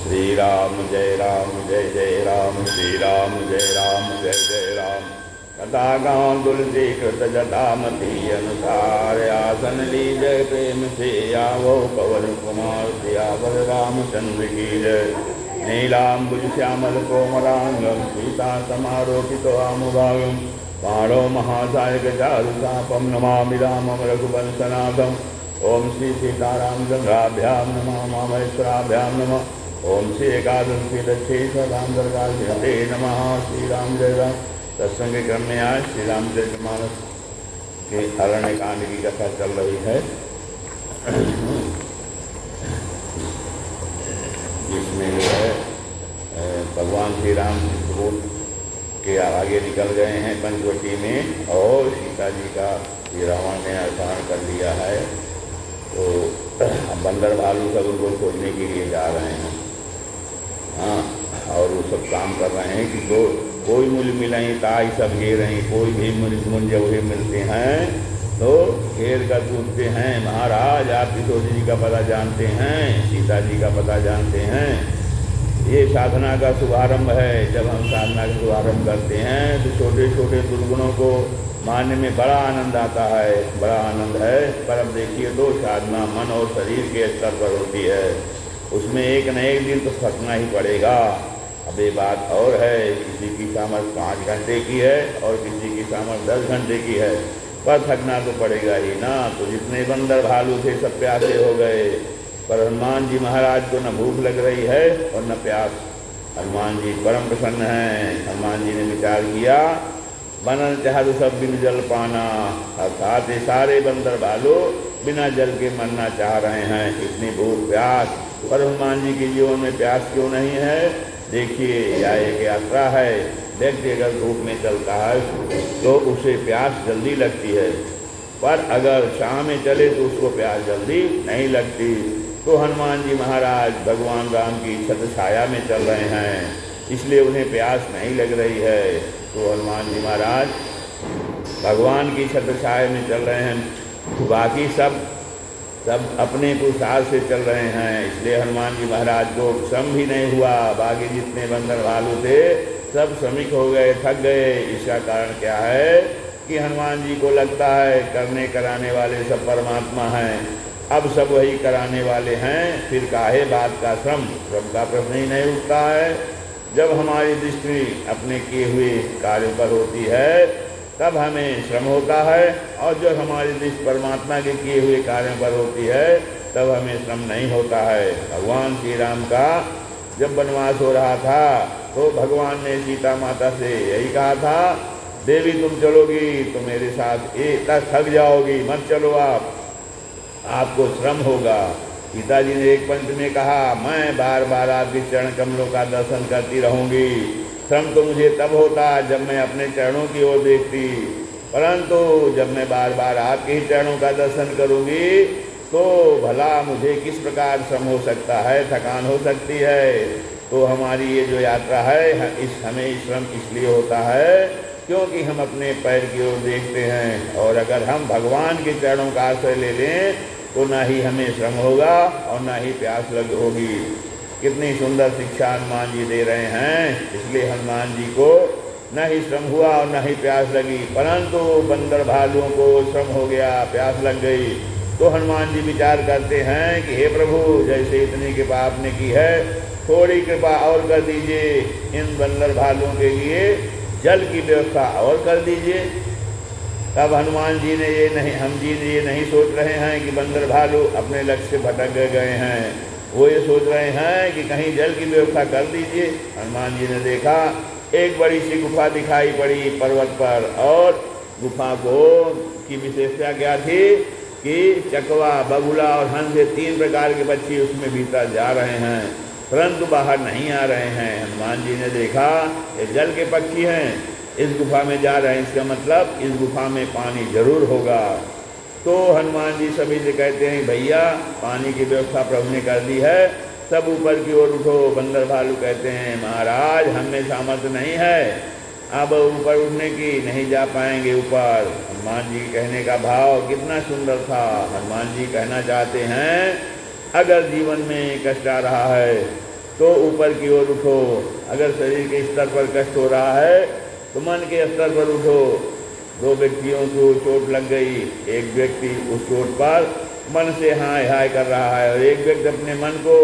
श्री राम जय जय राम, श्री राम जय जय राम। कथा गाँव तुलसी कृत जटामती अनुसार, आसन लीजय प्रेम से आवो पवन कुमार सियावर रामचंद्र की जय। नीलाम्बुज श्यामल कोमलांगं सीता समारोपितो आमुभागं, बाणो महासायक चारुचापं नमामि रामं रघुवंशनाथम्। ओम श्री सीतारामचंद्राभ्यां नमः, महेश्वराभ्यां नमः। ओम श्री एकादशी दक्षे सदांतर्गाते नमः। श्री राम जय राम। सत्संग क्रम में आज श्री रामचरितमानस के अरण्य कांड की कथा चल रही है, जिसमें जो है भगवान श्री राम चित्रकूट के आगे निकल गए हैं पंचवटी में, और सीता जी का श्री रावण ने अपहरण कर लिया है। तो बंदर भालू सब उनको खोजने के लिए जा रहे हैं। हाँ, और वो सब काम कर रहे हैं कि कोई मूल मिलाई ताई सब घेर रहे, कोई भी मुंज वही मिलते हैं तो घेर कर पूछते हैं, महाराज आप किशोरी जी का पता जानते हैं, सीता जी का पता जानते हैं। ये साधना का शुभारंभ है। जब हम साधना का शुभारंभ करते हैं तो छोटे छोटे दुर्गुणों को मानने में बड़ा आनंद आता है, बड़ा आनंद है। पर अब देखिए तो साधना मन और शरीर के स्तर पर होती है, उसमें एक न एक दिन तो थकना ही पड़ेगा। अब ये बात और है, किसी की सामर्थ्य 5 घंटे की है और किसी की सामर्थ्य 10 घंटे की है, पर थकना तो पड़ेगा ही ना। तो जितने बंदर भालू थे सब प्यासे हो गए, पर हनुमान जी महाराज को न भूख लग रही है और न प्यास। हनुमान जी परम प्रसन्न हैं। हनुमान जी ने विचार किया, बनल चाहु सब बिन जल पाना, अर्थात ये सारे बंदर भालू बिना जल के मरना चाह रहे हैं। इतनी भूख प्यास, पर हनुमान जी के जीवन में प्यास क्यों नहीं है? देखिए, यह एक यात्रा है। व्यक्ति अगर धूप में चलता है तो उसे प्यास जल्दी लगती है, पर अगर शाम में चले तो उसको प्यास जल्दी नहीं लगती। तो हनुमान जी महाराज भगवान राम की छत्र छाया में चल रहे हैं, इसलिए उन्हें प्यास नहीं लग रही है। तो हनुमान जी महाराज भगवान की छत्र छाया में चल रहे हैं, बाकी सब अपने पुरुषार्थ से चल रहे हैं, इसलिए हनुमान जी महाराज को श्रम भी नहीं हुआ। बाकी जितने बंदर भालू थे सब श्रमिक हो गए, थक गए। इसका कारण क्या है कि हनुमान जी को लगता है करने कराने वाले सब परमात्मा हैं, अब सब वही कराने वाले हैं, फिर काहे बात का श्रम का प्रश्न ही नहीं उठता है। जब हमारी दृष्टि अपने किए हुए कार्यों पर होती है तब हमें श्रम होता है, और जब हमारी दृष्टि परमात्मा के किए हुए कार्यों पर होती है तब हमें श्रम नहीं होता है। भगवान श्री राम का जब वनवास हो रहा था तो भगवान ने सीता माता से यही कहा था, देवी तुम चलोगी तो मेरे साथ एक थक जाओगी, मत चलो आपको श्रम होगा। सीता जी ने एक पंच में कहा, मैं बार बार आपके चरण कमलों का दर्शन करती रहूंगी। श्रम तो मुझे तब होता जब मैं अपने चरणों की ओर देखती, परंतु जब मैं बार बार आपके ही चरणों का दर्शन करूंगी तो भला मुझे किस प्रकार श्रम हो सकता है, थकान हो सकती है। तो हमारी ये जो यात्रा है हमें श्रम इसलिए होता है क्योंकि हम अपने पैर की ओर देखते हैं, और अगर हम भगवान के चरणों का आश्रय ले लें तो ना ही हमें श्रम होगा और ना ही प्यास लग होगी। कितनी सुंदर शिक्षा हनुमान जी दे रहे हैं। इसलिए हनुमान जी को न ही श्रम हुआ और न ही प्यास लगी, परंतु बंदर भालुओं को श्रम हो गया, प्यास लग गई। तो हनुमान जी विचार करते हैं कि हे प्रभु, जैसे इतनी कृपा आपने की है, थोड़ी कृपा और कर दीजिए, इन बंदर भालुओं के लिए जल की व्यवस्था और कर दीजिए। तब हनुमान जी ने ये नहीं सोच रहे हैं कि बंदर भालू अपने लक्ष्य से भटक गए हैं, वो ये सोच रहे हैं कि कहीं जल की व्यवस्था कर दीजिए। हनुमान जी ने देखा एक बड़ी सी गुफा दिखाई पड़ी पर्वत पर, और गुफा की विशेषता क्या थी कि चकवा, बगुला और हंस ये 3 प्रकार के पक्षी उसमें भीतर जा रहे हैं, परंतु बाहर नहीं आ रहे हैं। हनुमान जी ने देखा ये जल के पक्षी हैं, इस गुफा में जा रहे हैं, इसका मतलब इस गुफा में पानी जरूर होगा। तो हनुमान जी सभी से कहते हैं, भैया पानी की व्यवस्था प्रभु ने कर दी है, सब ऊपर की ओर उठो। बंदर भालू कहते हैं, महाराज हमें सामर्थ्य नहीं है, अब ऊपर उठने की, नहीं जा पाएंगे ऊपर। हनुमान जी कहने का भाव कितना सुंदर था। हनुमान जी कहना चाहते हैं, अगर जीवन में कष्ट आ रहा है तो ऊपर की ओर उठो। अगर शरीर के स्तर पर कष्ट हो रहा है तो मन के स्तर पर उठो। दो व्यक्तियों को चोट लग गई, एक व्यक्ति उस चोट पर मन से हाय हाय कर रहा है और एक व्यक्ति अपने मन को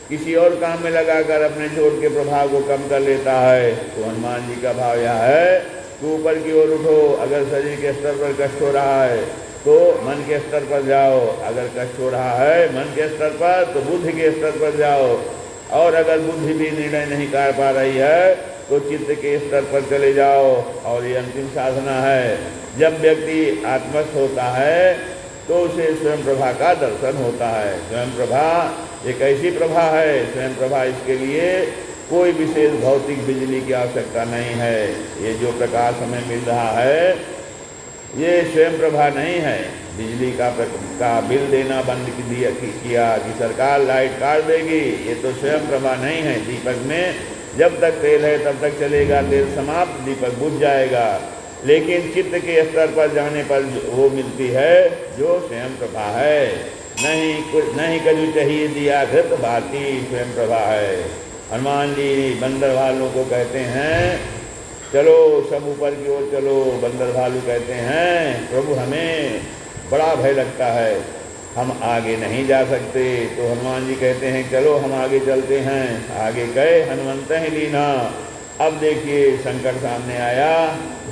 किसी और काम में लगाकर अपने चोट के प्रभाव को कम कर लेता है। तो हनुमान जी का भाव यह है कि ऊपर की ओर उठो। अगर शरीर के स्तर पर कष्ट हो रहा है तो मन के स्तर पर जाओ, अगर कष्ट हो रहा है मन के स्तर पर तो बुद्धि के स्तर पर जाओ, और अगर बुद्धि भी निर्णय नहीं कर पा रही है तो चित्त के स्तर पर चले जाओ। और ये अंतिम साधना है। जब व्यक्ति आत्मस्थ होता है तो उसे स्वयं प्रभा का दर्शन होता है। स्वयं प्रभा एक ऐसी प्रभा है, स्वयं प्रभा, इसके लिए कोई विशेष भौतिक बिजली की आवश्यकता नहीं है। ये जो प्रकाश हमें मिल रहा है ये स्वयं प्रभा नहीं है। बिजली का बिल देना बंद किया कि सरकार लाइट काट देगी, ये तो स्वयं प्रभा नहीं है। दीपक में जब तक तेल है तब तक चलेगा, तेल समाप्त दीपक बुझ जाएगा। लेकिन चित्त के स्तर पर जाने पर वो मिलती है जो स्वयं प्रभा है। नहीं कभी चाहिए दिया घृत भाती, स्वयं प्रभा है। हनुमान जी बंदर भालू को कहते हैं चलो सब ऊपर की ओर चलो। बंदर भालू कहते हैं प्रभु हमें बड़ा भय लगता है, हम आगे नहीं जा सकते। तो हनुमान जी कहते हैं चलो हम आगे चलते हैं। आगे गए, हनुमंत ही लीना। अब देखिए संकट सामने आया,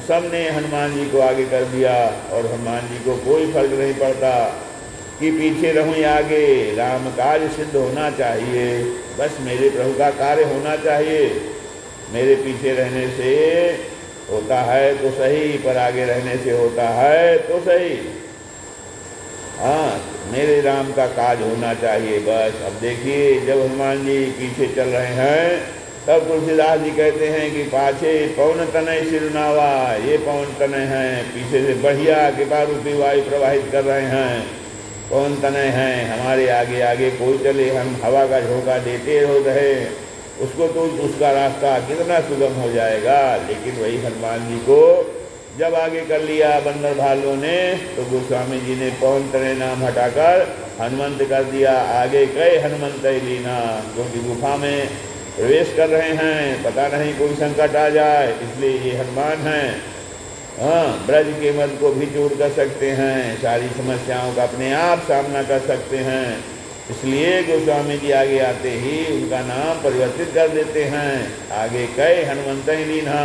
सबने हनुमान जी को आगे कर दिया और हनुमान जी को कोई फर्क नहीं पड़ता कि पीछे रहूं या आगे। राम कार्य सिद्ध होना चाहिए, बस मेरे प्रभु का कार्य होना चाहिए। मेरे पीछे रहने से होता है तो सही, पर आगे रहने से होता है तो सही। हाँ, मेरे राम का काज होना चाहिए बस। अब देखिए जब हनुमान जी पीछे चल रहे हैं तब तुलसीदास जी कहते हैं कि पाछे पवन तनय सिरनावा। ये पवन तनय हैं, पीछे से बढ़िया कृपा रूपी वायु प्रवाहित कर रहे हैं। पवन तनय हैं, हमारे आगे आगे कोई चले, हम हवा का झोंका देते हो रहे उसको तो उसका रास्ता कितना सुगम हो जाएगा। लेकिन वही हनुमान जी को जब आगे कर लिया बंदर भालुओं ने तो गोस्वामी जी ने पवन तनय नाम हटाकर हनुमंत कर दिया। आगे गए हनुमंत लीना, क्योंकि गुफा में प्रवेश कर रहे हैं, पता नहीं कोई संकट आ जाए, इसलिए ये हनुमान हैं। हाँ, ब्रज के मद को भी दूर कर सकते हैं, सारी समस्याओं का अपने आप सामना कर सकते हैं। इसलिए गोस्वामी जी आगे आते ही उनका नाम परिवर्तित कर देते हैं। आगे गए हनुमंत लीना,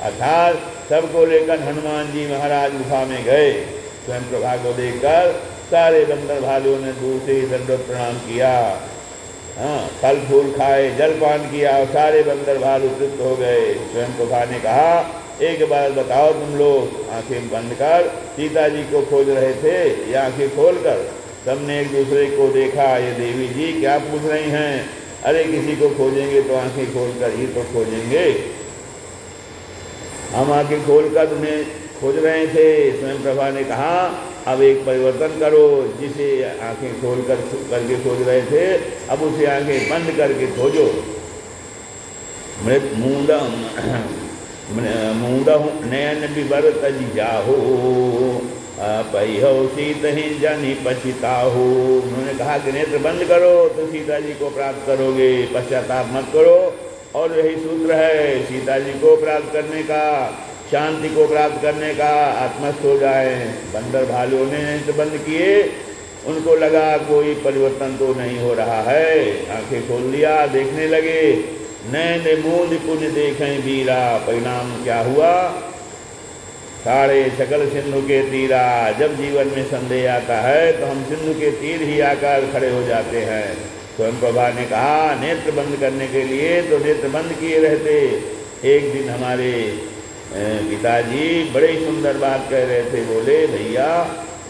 अर्थात सबको लेकर हनुमान जी महाराज गुफा में गए। स्वयं प्रभा को देखकर सारे बंदर भालुओं ने दूर से ही दंडवत प्रणाम किया। हाँ, फल फूल खाए, जलपान किया और सारे बंदर भालू तृप्त हो गए। स्वयं प्रभा ने कहा एक बार बताओ तुम लोग आंखें बंद कर सीता जी को खोज रहे थे या आंखें खोलकर? सबने एक दूसरे को देखा, ये देवी जी क्या पूछ रही हैं? अरे किसी को खोजेंगे तो आंखें खोलकर ही तो खोजेंगे। हम आंखें खोलकर उन्हें खोज रहे थे। स्वयं प्रभा ने कहा अब एक परिवर्तन करो, जिसे आंखें खोल करके खोज रहे थे अब उसे आंखें बंद करके खोजो। मूंदहु नयन विवर तज जाहो, पैहो सीत ही जानी पछिताहो। उन्होंने कहा कि नेत्र बंद करो तो सीता जी को प्राप्त करोगे, पश्चाताप मत करो। और यही सूत्र है सीता जी को प्राप्त करने का, शांति को प्राप्त करने का, आत्मस्थ हो जाए। बंदर भालुओं ने नेत्र बंद किए, उनको लगा कोई परिवर्तन तो नहीं हो रहा है। आंखें खोल लिया, देखने लगे, नैन मूंद पुण्य देखें वीरा। परिणाम क्या हुआ? साढ़े सकल सिंधु के तीरा। जब जीवन में संदेह आता है तो हम सिंधु के तीर ही आकर खड़े हो जाते हैं। स्वयं प्रभा ने कहा नेत्र बंद करने के लिए तो नेत्र बंद किए रहते। एक दिन हमारे पिताजी बड़े सुंदर बात कह रहे थे, बोले भैया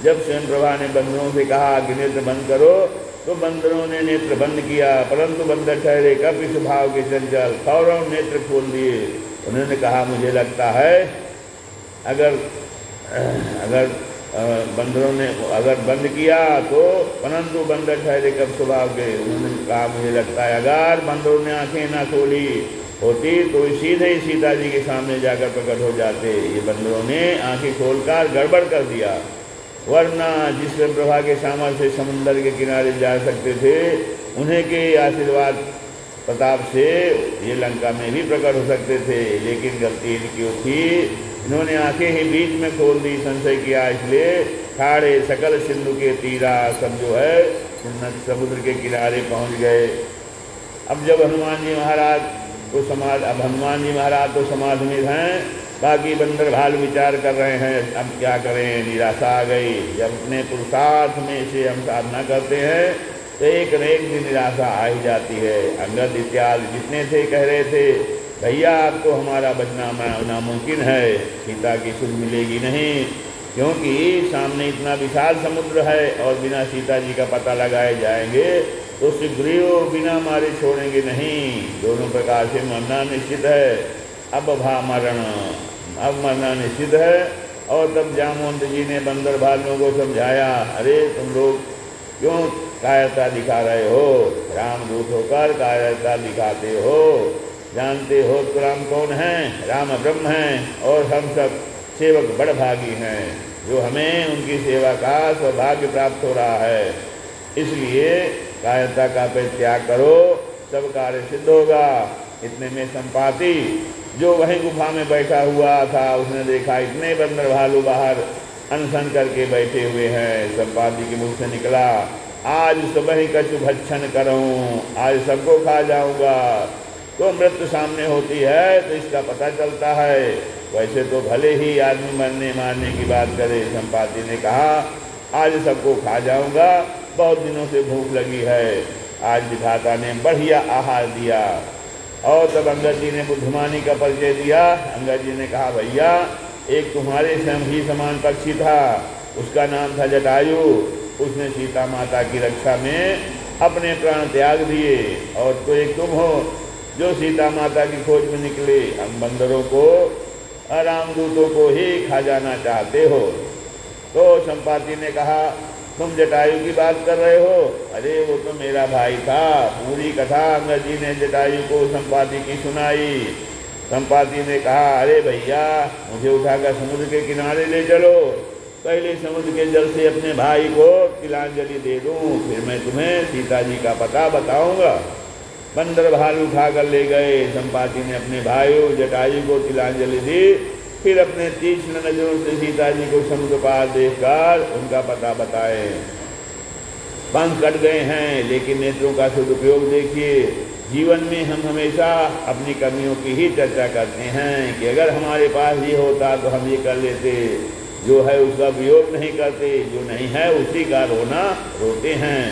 जब स्वयं प्रभा ने बंदरों से कहा कि नेत्र बंद करो तो बंदरों ने नेत्र बंद किया, परंतु बंदर ठहरे कपि स्वभाव के चंचल, फौरन नेत्र खोल दिए। उन्होंने कहा मुझे लगता है अगर बंदरों ने अगर बंद किया तो, परंतु बंदर ठहरे कब स्वभाव के। उन्होंने कहा मुझे लगता है अगर बंदरों ने आंखें ना खोली होती तो सीधे ही सीता जी के सामने जाकर प्रकट हो जाते। ये बंदरों ने आंखें खोलकर गड़बड़ कर दिया, वरना जिस प्रभा के सामर्थ्य से समुंदर के किनारे जा सकते थे, उन्हें के आशीर्वाद प्रताप से ये लंका में भी प्रकट हो सकते थे, लेकिन गलती इनकी थी, इन्होंने आंखें ही बीच में खोल दी, संशय किया, इसलिए ठाड़े सकल सिंधु के तीरा, सब जो है समुद्र के किनारे पहुंच गए। अब जब हनुमान जी महाराज तो हनुमान जी महाराज तो समाधि में हैं, बाकी बंदर भाल विचार कर रहे हैं, अब क्या करें, निराशा आ गई। जब अपने पुरुषार्थ में से हम साधना करते हैं तो एक न एक दिन निराशा आ ही जाती है। अंगद इत्यादि जितने थे कह रहे थे, भैया अब तो हमारा बचना नामुमकिन है, सीता की सुध मिलेगी नहीं, क्योंकि सामने इतना विशाल समुद्र है और बिना सीता जी का पता लगाए जाएंगे तो सुग्रीव बिना मारे छोड़ेंगे नहीं, दोनों प्रकार से मरना निश्चित है। अब मरना निश्चित है। और तब जामवंत जी ने बंदर भालुओं को समझाया, अरे तुम लोग क्यों कायरता दिखा रहे हो, रामदूत होकर कायरता दिखाते हो, जानते हो तो राम कौन है, राम ब्रह्म हैं और हम सब सेवक बड़भागी हैं, जो हमें उनकी सेवा का सौभाग्य प्राप्त हो रहा है। इसलिए कायरता का परित्याग करो, सब कार्य सिद्ध होगा। इतने में संपाति जो वहीं गुफा में बैठा हुआ था, उसने देखा इतने बंदर भालू बाहर अनशन करके बैठे हुए हैं। संपाति के मुख से निकला, आज सुबह कछु भक्षण करूं, आज सबको खा जाऊंगा। तो मृत्यु सामने होती है तो इसका पता चलता है, वैसे तो भले ही आदमी मरने मारने की बात करे। संपाति ने कहा, आज सबको खा जाऊंगा, बहुत दिनों से भूख लगी है, आज विधाता ने बढ़िया आहार दिया। और तब अंगद जी ने बुद्धिमानी का परिचय दिया। अंगद जी ने कहा, भैया एक तुम्हारे ही समान पक्षी था, उसका नाम था जटायु, उसने सीता माता की रक्षा में अपने प्राण त्याग दिए, और तो एक तुम हो जो सीता माता की खोज में निकले, हम बंदरों को रामदूतों को ही खा जाना चाहते हो। तो संपाति ने कहा, तुम जटायु की बात कर रहे हो, अरे वो तो मेरा भाई था। पूरी कथा अंगद जी ने जटायु को संपाति की सुनाई। संपाति ने कहा, अरे भैया मुझे उठाकर समुद्र के किनारे ले चलो, पहले समुद्र के जल से अपने भाई को तिलांजलि दे दूं, फिर मैं तुम्हें सीता जी का पता बताऊंगा। बंदर भालू उठाकर ले गए। संपाति ने अपने भाई जटायु को तिलांजलि दी, फिर अपने तीक्ष्ण नजरों से सीता जी को समुद्र पार देखकर उनका पता बताए। पंख कट गए हैं, लेकिन नेत्रों का सदुपयोग देखिए। जीवन में हम हमेशा अपनी कमियों की ही चर्चा करते हैं कि अगर हमारे पास ये होता तो हम ये कर लेते, जो है उसका वियोग नहीं करते, जो नहीं है उसी का रोना रोते हैं।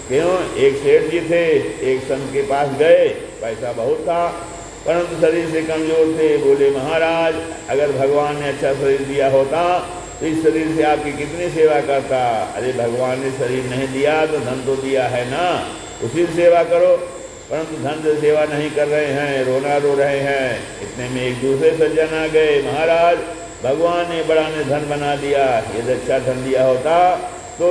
क्यों? एक सेठ जी थे, एक संत के पास गए, पैसा बहुत था परंतु शरीर से कमजोर थे। बोले, महाराज अगर भगवान ने अच्छा शरीर दिया होता तो इस शरीर से आपकी कितनी सेवा करता। अरे भगवान ने शरीर नहीं दिया तो धन तो दिया है ना, उसी से सेवा करो, परंतु धन से सेवा नहीं कर रहे हैं, रोना रो रहे हैं। इतने में एक दूसरे सज्जन आ गए, महाराज भगवान ने बड़ा ने धन बना दिया, यदि अच्छा धन दिया होता तो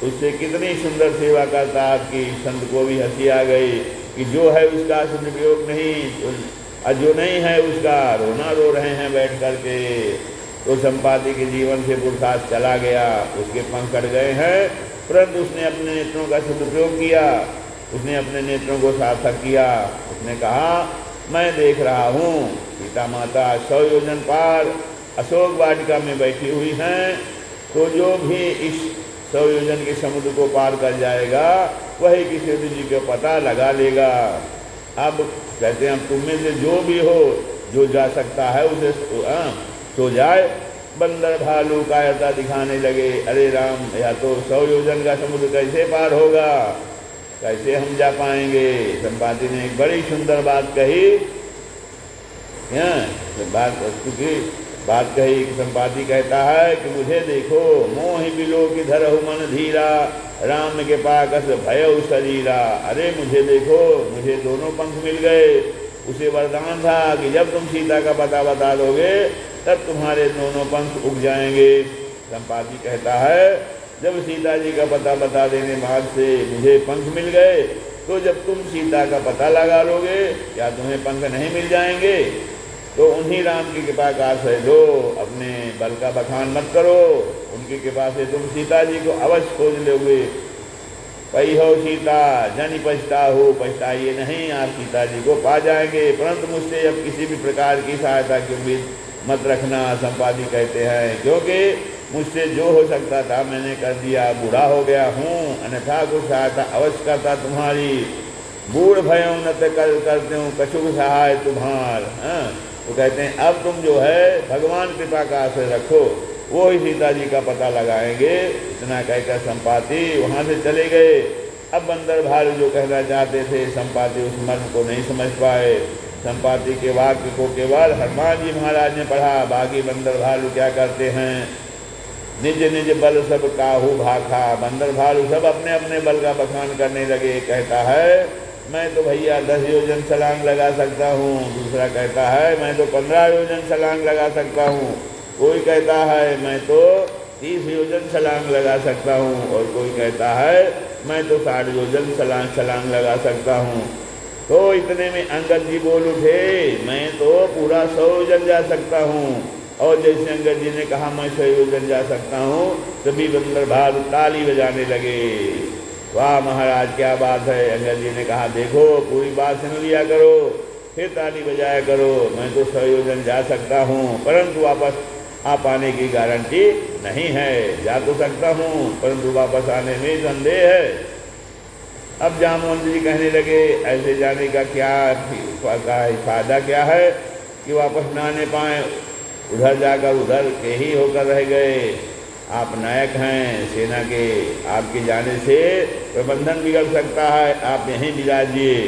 उससे कितनी सुंदर सेवा करता आपकी। संत को भी हंसी आ गई कि जो है उसका सदुपयोग नहीं, और जो नहीं है उसका रोना रो रहे हैं बैठ करके। तो संपाति के जीवन से पुरुषार्थ चला गया, उसके पंख कट गए हैं, परंतु उसने अपने नेत्रों का सदुपयोग किया, उसने अपने नेत्रों को सार्थक किया। उसने कहा, मैं देख रहा हूँ सीता माता 100 योजन पार अशोक वाटिका में बैठी हुई हैं, तो जो भी इस 100 योजन के समुद्र को पार कर जाएगा वही किसी जी को पता लगा लेगा। अब कहते हैं, तुम में से जो भी हो जो जा सकता है उसे सो जाए। बंदर भालू कायरता दिखाने लगे, अरे राम या तो 100 योजन का समुद्र कैसे पार होगा, कैसे हम जा पाएंगे। संपाति ने एक बड़ी सुंदर बात कही, बात कही कि संपाति कहता है कि मुझे देखो, मोहि बिलो की धरहु मन धीरा, राम के पाकस भयउ शरीरा। अरे मुझे देखो, मुझे दोनों पंख मिल गए। उसे वरदान था कि जब तुम सीता का पता बता दोगे तब तुम्हारे दोनों पंख उग जाएंगे। संपाति कहता है, जब सीता जी का पता बता देने बाद से मुझे पंख मिल गए, तो जब तुम सीता का पता लगा लोगे क्या तुम्हें पंख नहीं मिल जाएंगे। तो उन्हीं राम की कृपा का आश्रय लो, अपने बल का बखान मत करो, उनकी कृपा से तुम सीता जी को अवश्य खोज लोगे। पई हो सीता जन पछताहु, पछताइए नहीं, आप सीता जी को पा जाएंगे। परंतु मुझसे अब किसी भी प्रकार की सहायता की उम्मीद मत रखना, संपादी कहते हैं, क्योंकि मुझसे जो हो सकता था मैंने कर दिया, बूढ़ा हो गया हूँ, अन्यथा कुछ सहायता अवश्य करता तुम्हारी। बूढ़ भयों न करते हूँ कछुक सहाय तुम्हार। तो कहते हैं अब तुम जो है भगवान कृपा का आश्रय रखो, वो ही सीता जी का पता लगाएंगे। इतना कहकर संपाति वहाँ से चले गए। अब बंदर भालू जो कहना चाहते थे संपाति उस मर्म को नहीं समझ पाए। संपाति के वाक्य को केवल हनुमान जी महाराज ने पढ़ा। बाकी बंदर भालू क्या करते हैं, निज निज बल सब काहू भाखा। बंदर भालू सब अपने अपने बल का बखान करने लगे। कहता है मैं तो भैया 10 योजन छलांग लगा सकता हूँ, दूसरा कहता है मैं तो 15 योजन छलांग लगा सकता हूँ, कोई कहता है मैं तो 30 योजन छलांग लगा सकता हूँ, और कोई कहता है मैं तो 60 योजन छलांग लगा सकता हूँ। तो इतने में अंगद जी बोल उठे, मैं तो पूरा 100 योजन जा सकता हूँ। और जैसे अंगद जी ने कहा मैं 100 योजन जा सकता हूँ, तभी बंदर भालू ताली बजाने लगे। वाह महाराज क्या बात है। अंगद जी ने कहा देखो पूरी बात सुन लिया करो, फिर ताली बजाया करो। मैं तो 100 योजन जा सकता हूँ, परंतु वापस आ पाने की गारंटी नहीं है। जा तो सकता हूँ परंतु वापस आने में संदेह है। अब जामवंत जी कहने लगे ऐसे जाने का क्या फायदा क्या है कि वापस ना आने पाए, उधर जाकर उधर के ही होकर रह गए। आप नायक हैं सेना के, आपके जाने से प्रबंधन बिगड़ सकता है, आप यहीं विराजिए।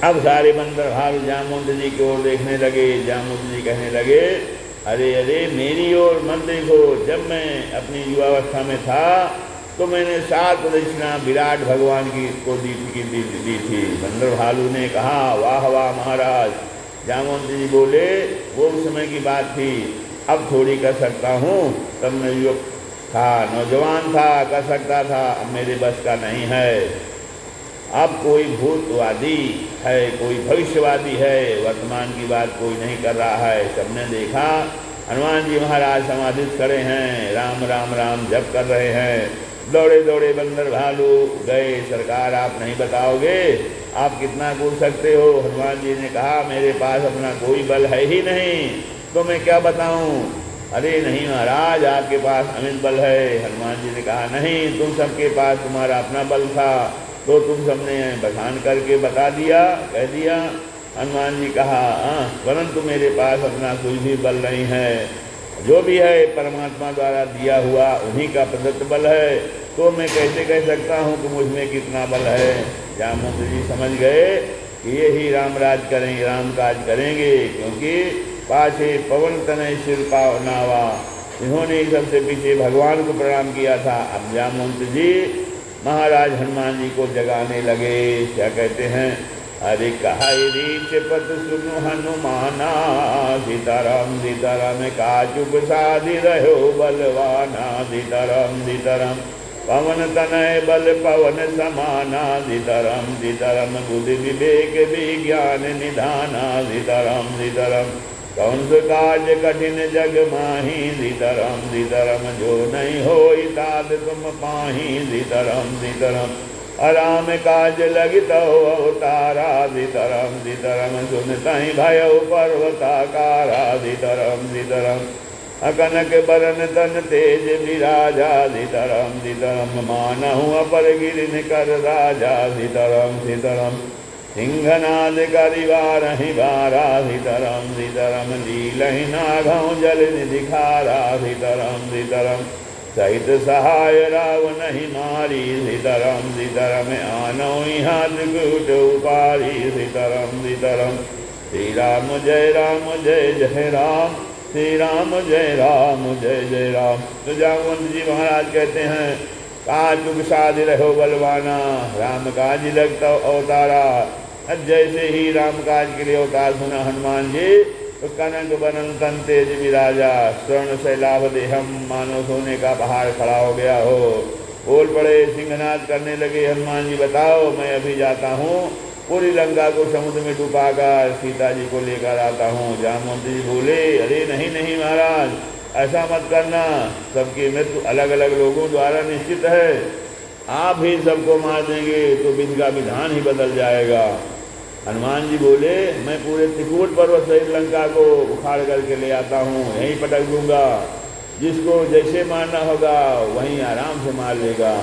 अब सारे बंदर भालू जामवंत जी की ओर देखने लगे। जामवंत जी कहने लगे अरे अरे मेरी ओर मत देखो, जब मैं अपनी युवावस्था में था तो मैंने 7 प्रदक्षिणा विराट भगवान की को दी थी। बंदर भालू ने कहा वाह वाह महाराज। जामवंत जी बोले वो उस समय की बात थी, अब थोड़ी कर सकता हूँ, तब मैं युवक था, नौजवान था, कर सकता था, अब मेरे बस का नहीं है। अब कोई भूतवादी है, कोई भविष्यवादी है, वर्तमान की बात कोई नहीं कर रहा है। सबने देखा हनुमान जी महाराज समाधित खड़े हैं, राम राम राम जप कर रहे हैं। दौड़े दौड़े बंदर भालू गए, सरकार आप नहीं बताओगे आप कितना कूद सकते हो? हनुमान जी ने कहा मेरे पास अपना कोई बल है ही नहीं, तो मैं क्या बताऊं? अरे नहीं महाराज आपके पास अमित बल है। हनुमान जी ने कहा नहीं, तुम सबके पास तुम्हारा अपना बल था, तो तुम सबने बखान करके बता दिया, कह दिया। हनुमान जी कहा परंतु मेरे पास अपना कोई भी बल नहीं है, जो भी है परमात्मा द्वारा दिया हुआ उन्हीं का प्रदत्त बल है, तो मैं कैसे कह सकता हूँ कि मुझ में कितना बल है। जामवंत जी समझ गए कि ये ही रामराज करेंगे, राम काज करेंगे, क्योंकि पाछे पवन तनय सिर पावनावा, इन्होंने सबसे पीछे भगवान को प्रणाम किया था। अब जामवंत जी महाराज हनुमान जी को जगाने लगे। क्या कहते हैं, अरे कहा रीच पत सुनु हनुमाना, सीताराम सीताराम काचुप साधि रहो बलवाना, सीताराम सीताराम पवन तनय बल पवन समाना, सीताराम सीताराम बुद्धि विवेक विज्ञान निधाना, सीताराम सीताराम कौन सा कार्य कठिन जग माही, सीताराम सीताराम जो नहीं हो ताद तुम पाही, सीताराम सीताराम आराम काज लगितो अवतारा, सीताराम सीताराम सुनता ही भयो पर्वताकारा, सीताराम सीताराम अकनक बरन तन तेज विराजा, सीताराम सीताराम मानहु अपर गिरिन कर राजा, सीताराम सीताराम सिंहनाद करिवार ही बारा, सीताराम सीताराम लीलहि नाघौ जल निधिखारा, सीताराम सीताराम सहित सहाय राव नहीं मारी, सीताराम सीताराम आनो हाथ कूट उपारी, सीताराम सीताराम श्री राम जय जय राम, श्री राम जय जय राम। तो जामवंत जी महाराज कहते हैं काचुक साधि रहो बलवाना, राम काज लगता अवतारा। जैसे ही राम काज के लिए अवतार सुना हनुमान जी, तो कनक बनन तन तेज विराजा, स्वर्ण शैलाभ देहम मानो सोने का पहाड़ खड़ा हो गया हो। बोल पड़े, सिंहनाद करने लगे, हनुमान जी बताओ मैं अभी जाता हूँ, पूरी लंका को समुद्र में डुबाकर सीता जी को लेकर आता हूँ। जामवंत जी बोले अरे नहीं नहीं महाराज ऐसा मत करना, सबकी मृत्यु अलग अलग लोगों द्वारा निश्चित है, आप ही सबको मार देंगे तो विधि का विधान ही बदल जाएगा। हनुमान जी बोले, मैं पूरे त्रिकूट पर्वत सहित लंका को उखाड़ करके ले आता हूँ, यहीं पटक दूंगा, जिसको जैसे मारना होगा वहीं आराम से मार लेगा।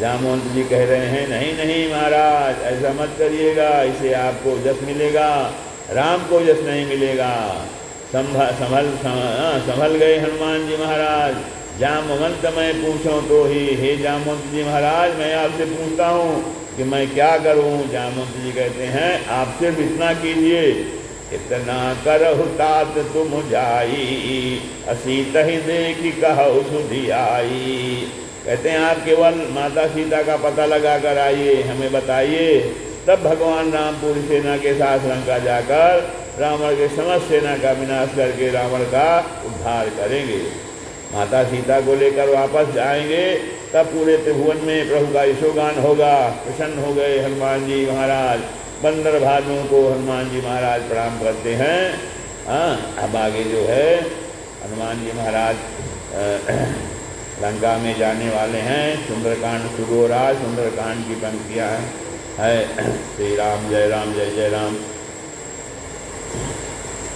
जामवंत जी कह रहे हैं, नहीं नहीं महाराज, ऐसा मत करिएगा, इसे आपको यश मिलेगा, राम को यश नहीं मिलेगा। संभल गए हनुमान जी महाराज। जामवंत मैं पूछूं तो ही, हे जामवंत जी महाराज, मैं आपसे पूछता हूँ कि मैं क्या करूं। जामवंत जी कहते हैं, आप सिर्फ इतना कीजिए, इतना करहु तात तुम जाई, असीत ही देखी कहु सुधि आई। कहते हैं, आप केवल माता सीता का पता लगा कर आइए, हमें बताइए, तब भगवान राम पूरी सेना के साथ लंका जाकर रावण के समस्त सेना का विनाश करके रावण का उद्धार करेंगे। माता सीता को लेकर वापस जाएंगे, तब पूरे त्रिभुवन में प्रभु का यशोगान होगा। प्रसन्न हो गए हनुमान जी महाराज। बंदर भालुओं को हनुमान जी महाराज प्रणाम करते हैं। अब आगे जो है हनुमान जी महाराज लंका में जाने वाले हैं। सुंदरकांड शुरू हो रहा है। सुंदरकांड की पंक्तियाँ है, श्री राम जय राम जय जय राम।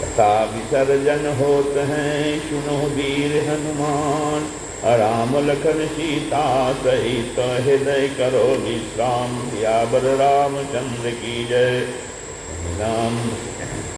तथा विसर्जन होत हैं सुनो वीर हनुमान, राम लखन सीता सहित हृदय करो विश्राम। सियावर रामचंद्र की जय। राम